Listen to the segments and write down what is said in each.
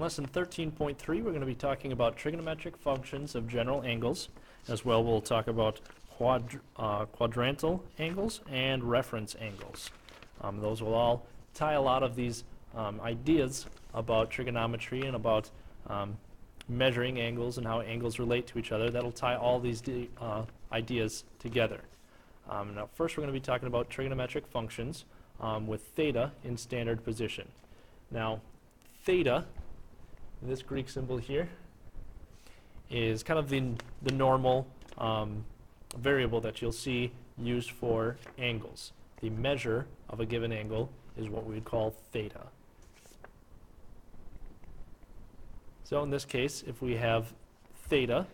Lesson 13.3, we're going to be talking about trigonometric functions of general angles. As well, we'll talk about quadrantal angles and reference angles. Those will all tie a lot of these ideas about trigonometry and about measuring angles and how angles relate to each other. That'll tie all these ideas together. Now, first we're going to be talking about trigonometric functions with theta in standard position. Now, theta, this Greek symbol here, is kind of the normal variable that you'll see used for angles. The measure of a given angle is what we would call theta. So in this case, if we have theta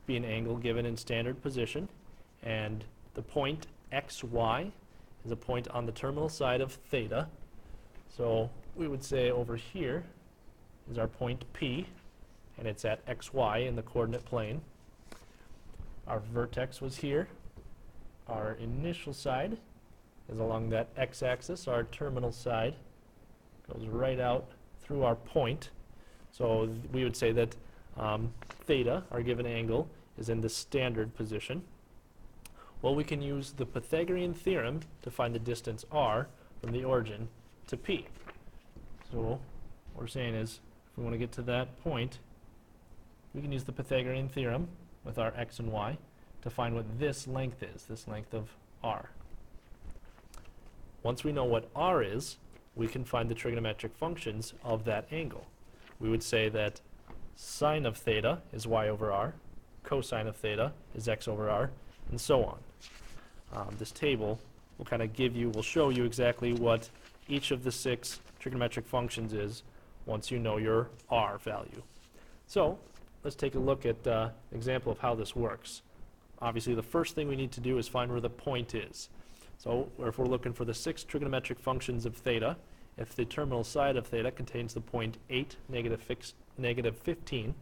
be an angle given in standard position, and the point xy is a point on the terminal side of theta, so we would say over here is our point P, and it's at xy in the coordinate plane. Our vertex was here. Our initial side is along that x-axis. Our terminal side goes right out through our point. So we would say that theta, our given angle, is in the standard position. Well, we can use the Pythagorean theorem to find the distance r from the origin to P. So what we're saying is, if we want to get to that point, we can use the Pythagorean theorem with our x and y to find what this length is, this length of r. Once we know what r is, we can find the trigonometric functions of that angle. We would say that sine of theta is y over r, cosine of theta is x over r, and so on. This table will kind of will show you exactly what each of the 6 trigonometric functions is once you know your r value. So let's take a look at an example of how this works. Obviously, the first thing we need to do is find where the point is. So if we're looking for the 6 trigonometric functions of theta, if the terminal side of theta contains the point 8, negative 15,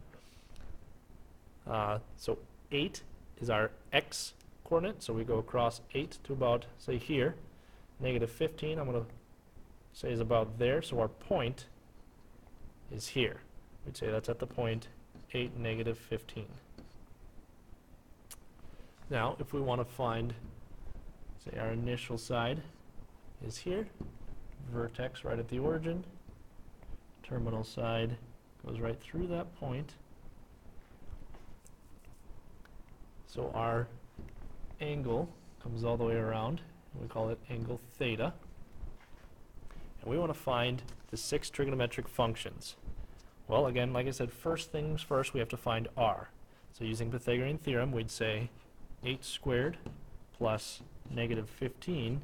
so 8 is our x coordinate, so we go across 8 to about, say, here. Negative 15, I'm going to say, is about there, so our point is here. We'd say that's at the point 8, negative 15. Now, if we want to find, say, our initial side is here, vertex right at the origin, terminal side goes right through that point, so our angle comes all the way around, and we call it angle theta, and we want to find the 6 trigonometric functions. Well, again, like I said, first things first, we have to find r. So using Pythagorean theorem, we'd say 8 squared plus negative 15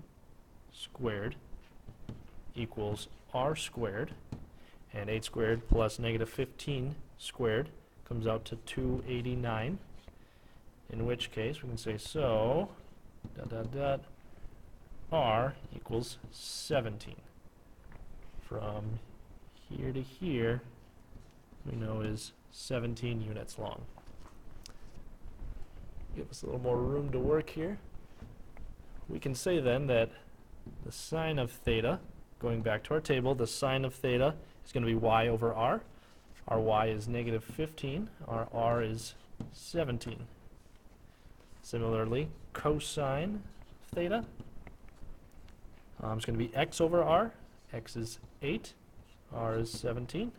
squared equals r squared, and 8 squared plus negative 15 squared comes out to 289, in which case we can say, so r equals 17. From here to here, we know is 17 units long. Give us a little more room to work here. We can say then that the sine of theta, going back to our table, the sine of theta is going to be y over r. Our y is negative 15. Our r is 17. Similarly, cosine theta is going to be x over r. X is 8. R is 17.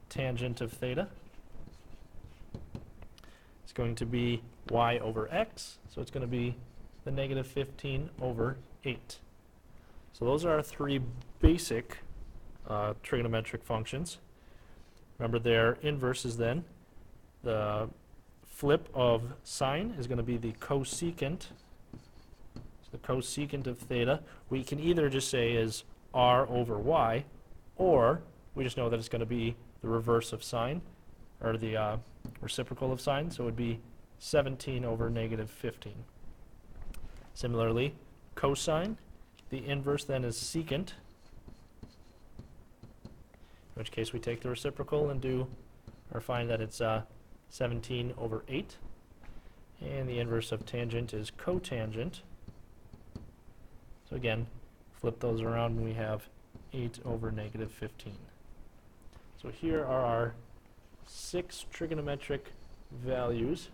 Tangent of theta is going to be y over x. So it's going to be the negative 15 over 8. So those are our 3 basic trigonometric functions. Remember, their inverses then. The flip of sine is going to be the cosecant. So the cosecant of theta, we can either just say is r over y, or we just know that it's going to be the reverse of sine, or the reciprocal of sine, so it would be 17 over negative 15. Similarly, cosine, the inverse then is secant, in which case we take the reciprocal and find that it's 17 over 8. And the inverse of tangent is cotangent. So again, flip those around and we have 8 over negative 15. So here are our 6 trigonometric values,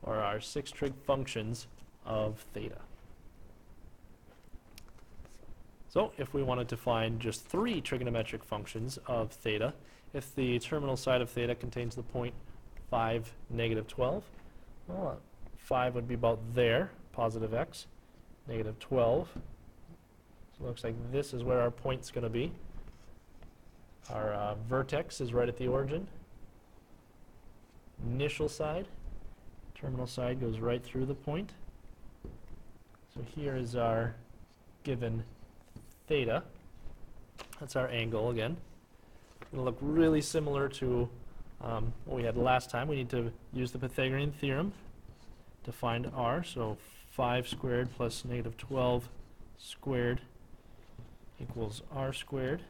or our 6 trig functions of theta. So if we wanted to find just 3 trigonometric functions of theta, if the terminal side of theta contains the point 5, negative 12, well, 5 would be about there, positive x, negative 12. So it looks like this is where our point's going to be. Our vertex is right at the origin. Initial side, terminal side goes right through the point. So here is our given theta. That's our angle again. It'll look really similar to what we had last time. We need to use the Pythagorean theorem to find r. So 5 squared plus negative 12 squared equals r squared.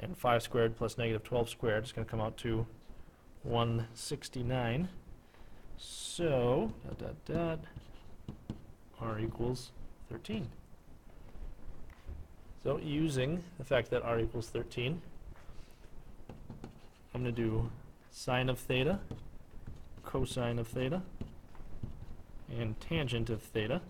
And 5 squared plus negative 12 squared is going to come out to 169. So, r equals 13. So using the fact that r equals 13, I'm going to do sine of theta, cosine of theta, and tangent of theta.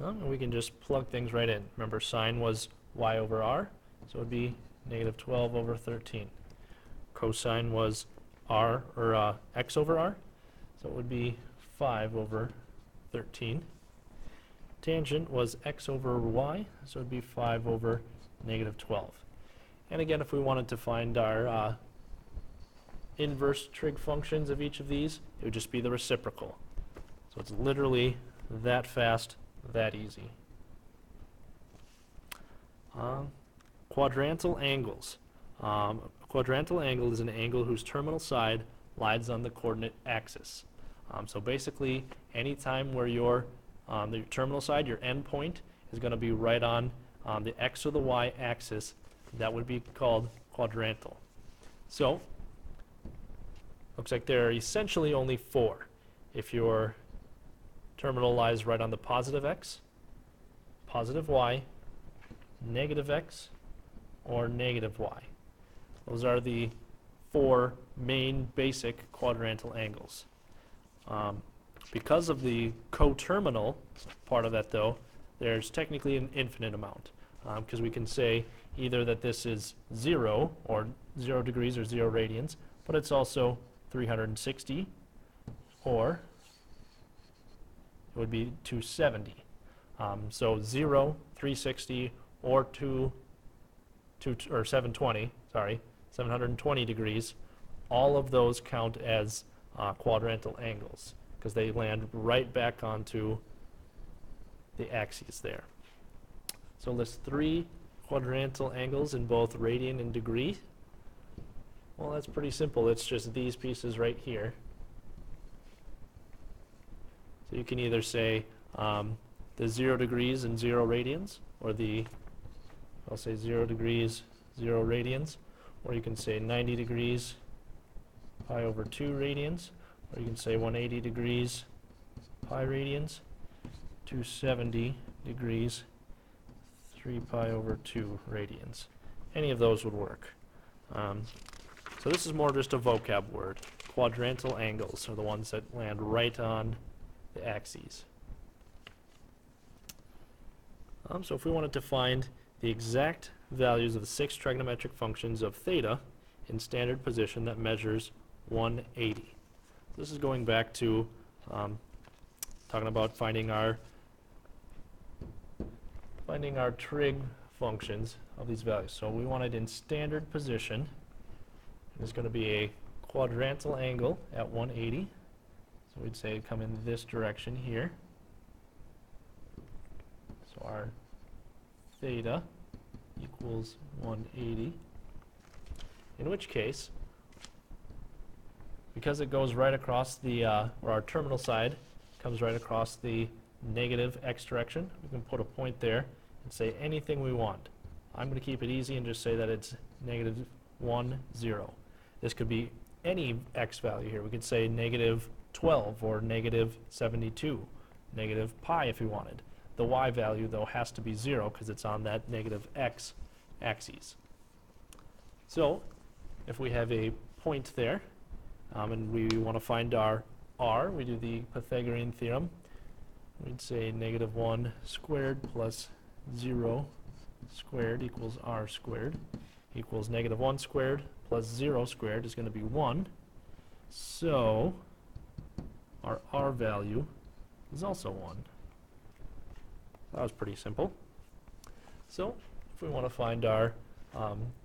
And we can just plug things right in. Remember, sine was y over r, so it would be negative 12 over 13. Cosine was r, or x over r, so it would be 5 over 13. Tangent was x over y, so it would be 5 over negative 12. And again, if we wanted to find our inverse trig functions of each of these, it would just be the reciprocal. So it's literally that fast, that easy. Quadrantal angles. A quadrantal angle is an angle whose terminal side lies on the coordinate axis. So basically, anytime where your the terminal side, your end point, is going to be right on the x or the y axis, that would be called quadrantal. So, looks like there are essentially only 4. If your terminal lies right on the positive x, positive y, negative x, or negative y. Those are the 4 main basic quadrantal angles. Because of the coterminal part of that, though, there's technically an infinite amount, because we can say either that this is 0, or 0 degrees or 0 radians, but it's also 360, or it would be 270. So 0, 360, or 720 degrees, all of those count as quadrantal angles, because they land right back onto the axes there. So list 3 quadrantal angles in both radian and degree. Well, that's pretty simple. It's just these pieces right here. So you can either say the 0 degrees and 0 radians, or I'll say 0 degrees, 0 radians, or you can say 90 degrees, pi over 2 radians, or you can say 180 degrees, pi radians, 270 degrees, 3 pi over 2 radians. Any of those would work. So this is more just a vocab word. Quadrantal angles are the ones that land right on the axes. So if we wanted to find the exact values of the 6 trigonometric functions of theta in standard position that measures 180. This is going back to talking about finding our trig functions of these values. So we want it in standard position. There's going to be a quadrantal angle at 180. So we'd say it'd come in this direction here. So our theta equals 180. In which case, because it goes right across the, or our terminal side comes right across the negative x direction, we can put a point there and say anything we want. I'm going to keep it easy and just say that it's negative 1, 0. This could be any x value here. We could say negative 12 or negative 72, negative pi if we wanted. The y value, though, has to be 0 because it's on that negative x axes. So if we have a point there, and we want to find our r, we do the Pythagorean theorem. We'd say -1 squared plus 0 squared equals r squared equals -1 squared plus 0 squared is going to be 1. So our r value is also 1. That was pretty simple. So if we want to find our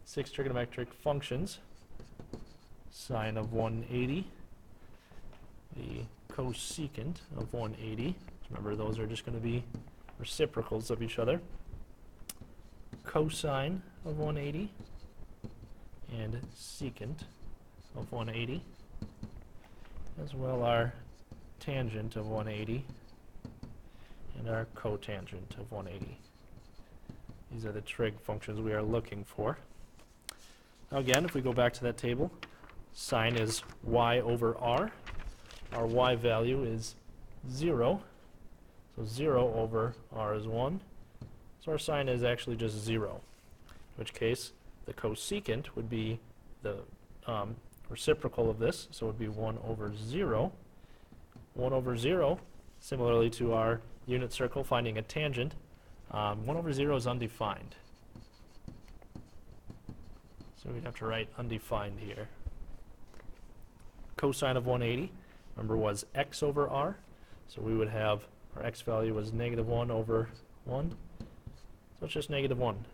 6 trigonometric functions, sine of 180, the cosecant of 180, remember those are just going to be reciprocals of each other, cosine of 180, and secant of 180, as well our tangent of 180 and our cotangent of 180. These are the trig functions we are looking for. Now again, if we go back to that table, sine is y over r. Our y value is 0. So 0 over r is 1. So our sine is actually just 0, in which case the cosecant would be the reciprocal of this, so it would be 1 over 0. 1 over 0, similarly to our unit circle finding a tangent, 1 over 0 is undefined. So we'd have to write undefined here. Cosine of 180, remember, was x over r. So we would have our x value was -1 over 1. So it's just -1.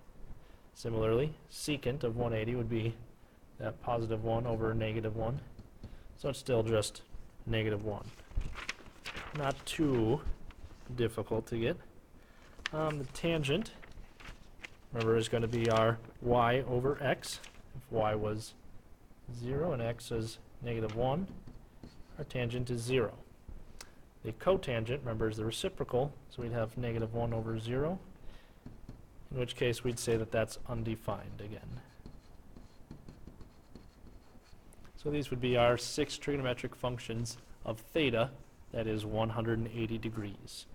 Similarly, secant of 180 would be that +1 over -1. So it's still just -1. Not too difficult to get. The tangent, remember, is going to be our y over x. If y was 0 and x is -1, our tangent is 0. The cotangent, remember, is the reciprocal, so we'd have -1 over 0, in which case we'd say that that's undefined again. So these would be our 6 trigonometric functions of theta, that is 180 degrees.